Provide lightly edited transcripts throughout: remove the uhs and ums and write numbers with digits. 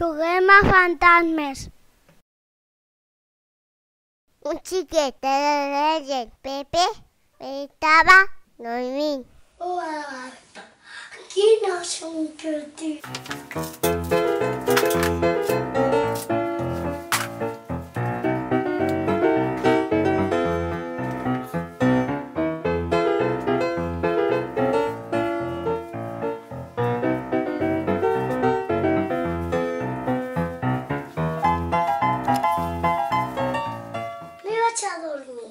Juguem a fantasmes. Un xiquet de l'Elgen Pepe estava dormint. Hola, quina son petit. Me vaig a dormir.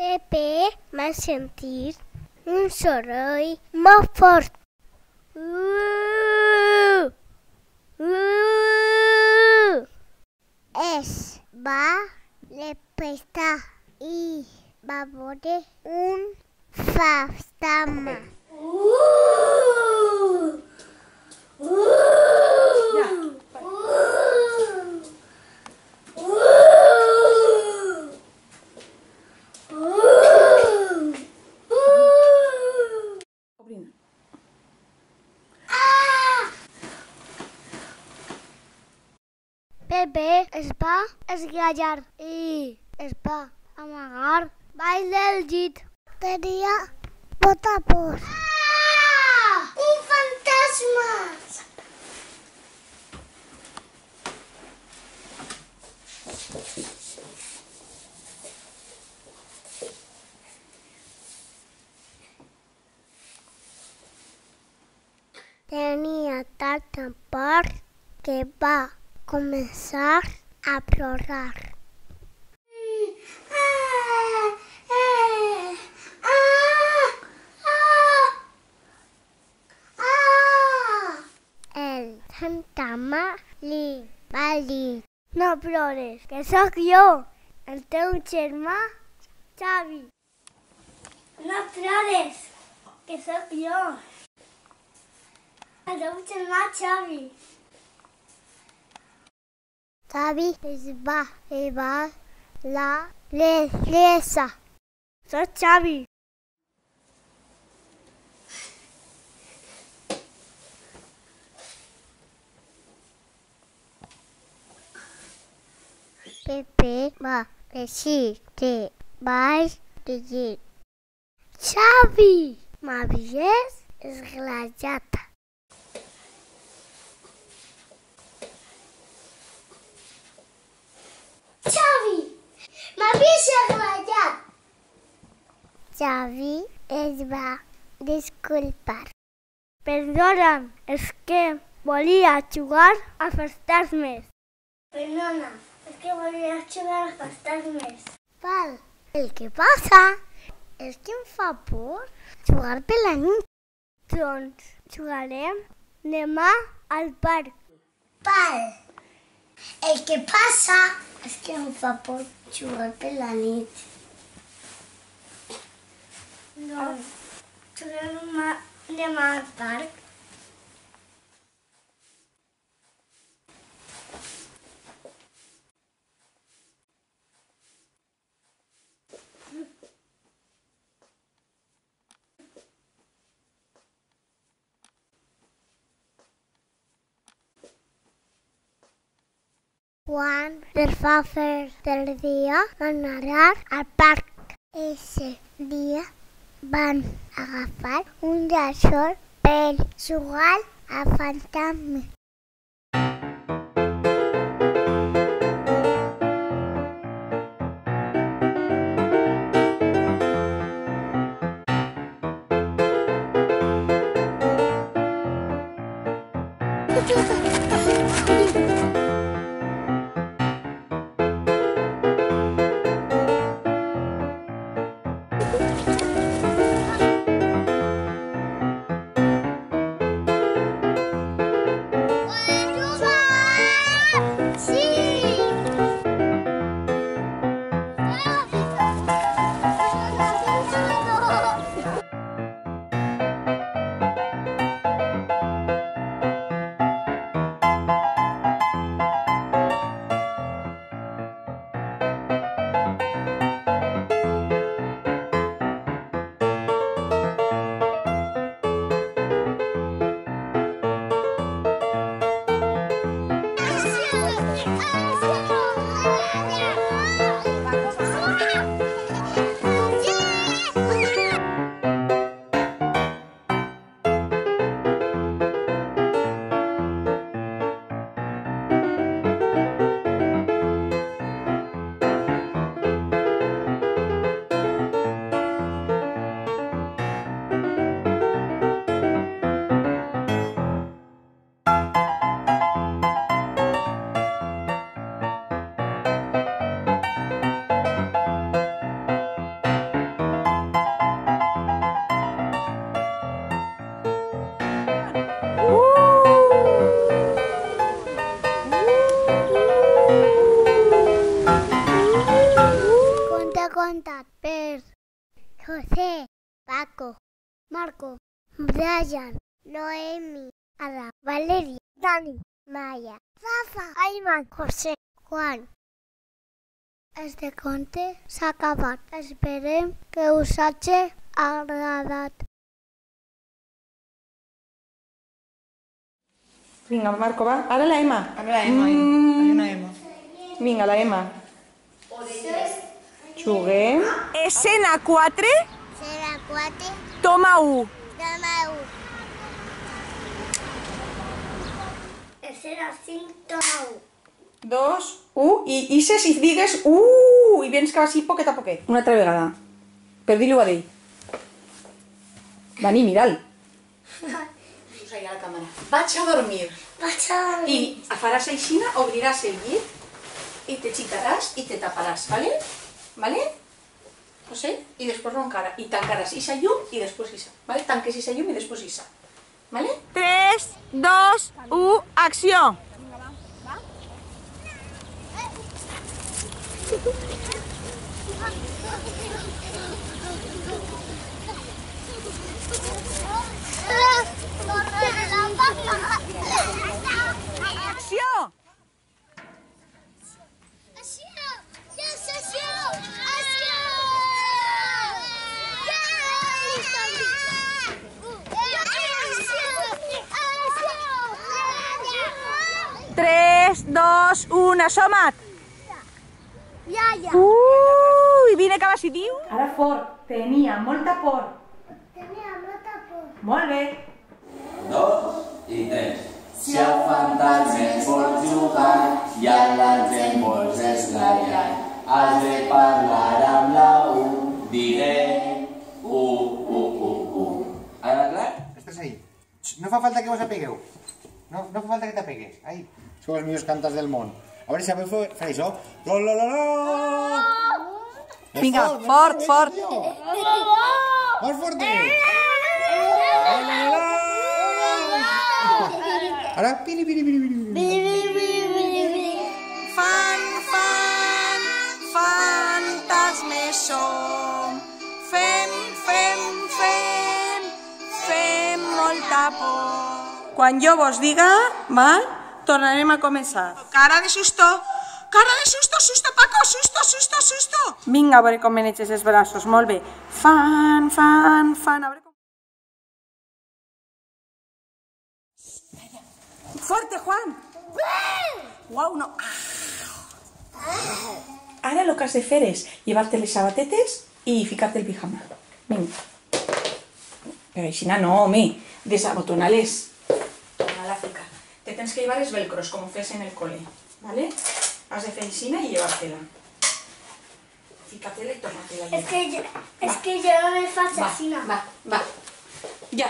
Pepe va sentir un soroll molt fort. Es va despertar i va veure un fantasma. Pepe es va esgallar i es va amagar baix del llit. Tenia molta por. Un fantasma! Tenia tanta por que va començar a plorar. El fantasma li va dir: No plores, que sóc jo, el teu germà Xavi. No plores, que sóc jo, el teu germà Xavi. Xavi es va llevar la risa. Soc Xavi. Pepe va eixir de baix del llit. Xavi, m'havies esglaiat. Xavi, m'havies esglaiat. Xavi es va disculpar. Perdona'm, és que volia jugar a fantasmes. Perdona, és que volia jugar a fantasmes. Val, el que passa és que em fa por jugar per la nit. Doncs jugarem demà al parc. Val, el que passa és que em fa por jugar per la nit. Doncs jugarem demà al parc. Quan es va fer del dia, van anar al parc. Ese dia van agafar un llençol per jugar a fantasmes. Contat per José, Paco, Marco, Brian, Noemi, Ada, Valeria, Dani, Maya, Rafa, Ayman, José, Juan. Este conte s'ha acabat. Esperem que us hagi agradat. Vinga, Marco, va. Ara la Emma. Ara la Emma, hay una Emma. Vinga, la Emma. Juguem. Escena 4, Serà 4, toma 1. demà 1. Serà 5, toma 1. 2, 1, i ixes i digues i vens cap així poquet a poquet. Una altra vegada. Per dir-ho a ell. Dani, mira'l. Usa ja la càmera. Vaig a dormir. Vaig a dormir. I faràs aixina, obriràs el llit i te xitaràs i te taparàs, ¿vale? ¿Vale? José, y después roncarás. Y tancarás esa llum y después esa. ¿Vale? Tanques esa llum y después esa. ¿Vale? 3, 2, 1, acción. ¡Acción! Tres, dos, una, asoma't! Iaia! I vine cap així, diu. Ara fort, tenia molta por. Tenia molta por. Molt bé. 2 i 3. Si el fantasma vol jugar i a la gent vols esglaiar, has de parlar amb la U, diré U. Ara clar? Estás ahí. No fa falta que vos apegueu. No fa falta que t'apegues. Ahí. Sou els millors cantants del món. A veure si sabeu fer això. Lo, lo, lo, lo. Vinga, fort, fort. Más fuerte. La, la, la. Ara, piri, piri, piri, piri. Fantasmes som. Fem molta por. Quan jo vos diga, val? Tornarem a començar. Cara de susto, Paco, susto. Vinga, a veure com meneges els braços, molt bé. Fan, a veure com... Fuerte, Juan. Guau, no. Ara el que has de fer és llevar-te les sabatetes i ficar-te el pijama. Vinga. Però així no, home, desabotonar-les. A l'Àfrica. Te tens que llevar els velcros, com ho fes en el cole. ¿Vale? Has de fer així i llevar-te-la. Fica-te-la i torna-te-la a llevar. Es que yo no me faig així. Va. Ja.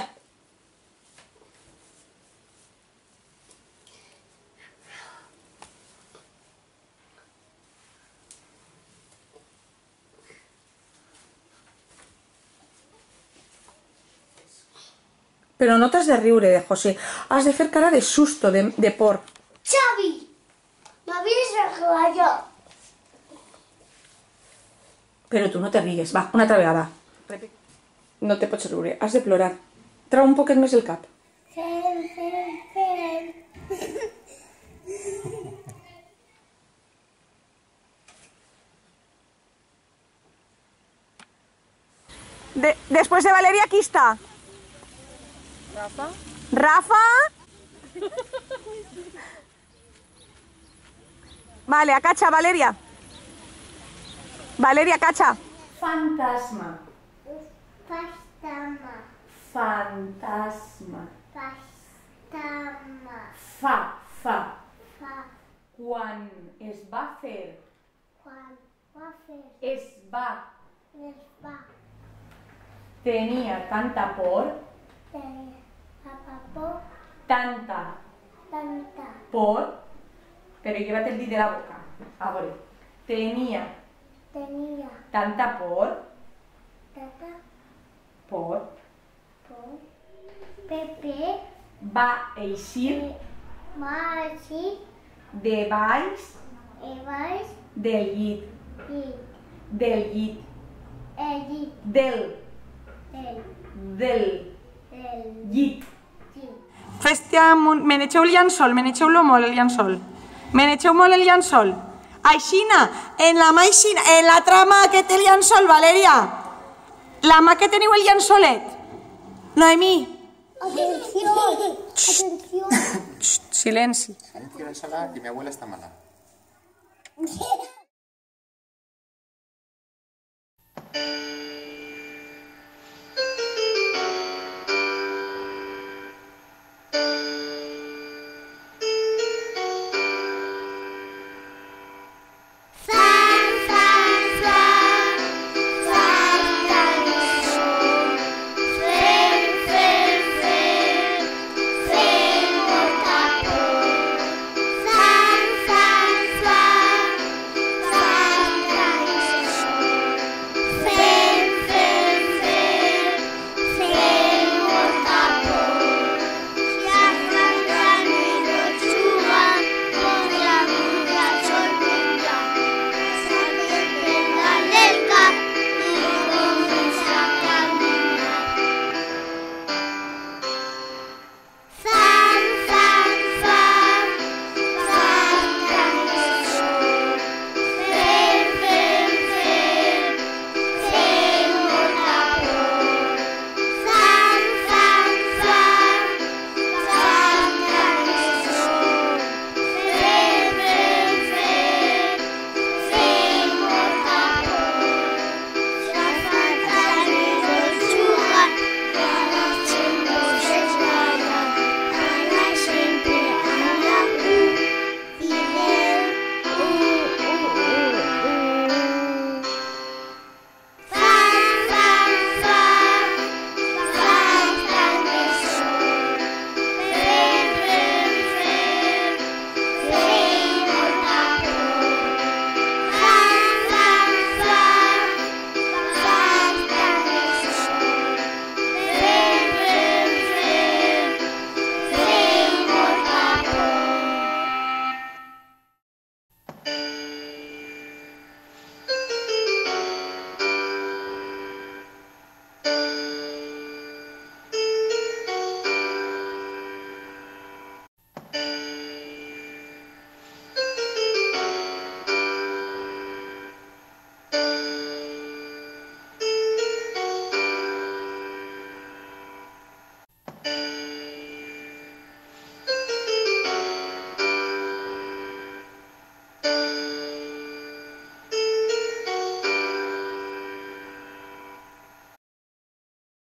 Però no t'has de riure, José. Has de fer cara de susto, de por. Xavi, m'havies de jugar jo. Però tu no te rigues. Va, una altra vegada. No te pots riure, has de plorar. Trau un poquet més el cap. Después de Valeria, ¿quién está? Rafa. ¿Rafa? Vale, acacha, Valeria. Valeria, acacha. Fantasma. Fantasma. Fantasma. Fantasma. Fa. Fa. Quan es va fer. Quan va fer. Es va. Es va. Tenia tanta por. Tenia por. Tanta Tanta. por. Pero llévate el dit de la boca. A veure. Tenia Tenia tanta por. tanta Por. por. Pepe Va eixir va així de baix i baix del llit. i Del llit. el llit Del del llit. llit. Fes-te amunt. Me n'eixeu el llençol, me n'eixeu-lo molt, el llençol. Me n'eixeu molt el llençol. Aixina, en la mà aixina, en l'altra mà que té el llençol, Valeria. La mà que teniu el llençolet. Noemí. Atenció, atenció. Silenci. Silencio en la sala, que mi abuela está mala.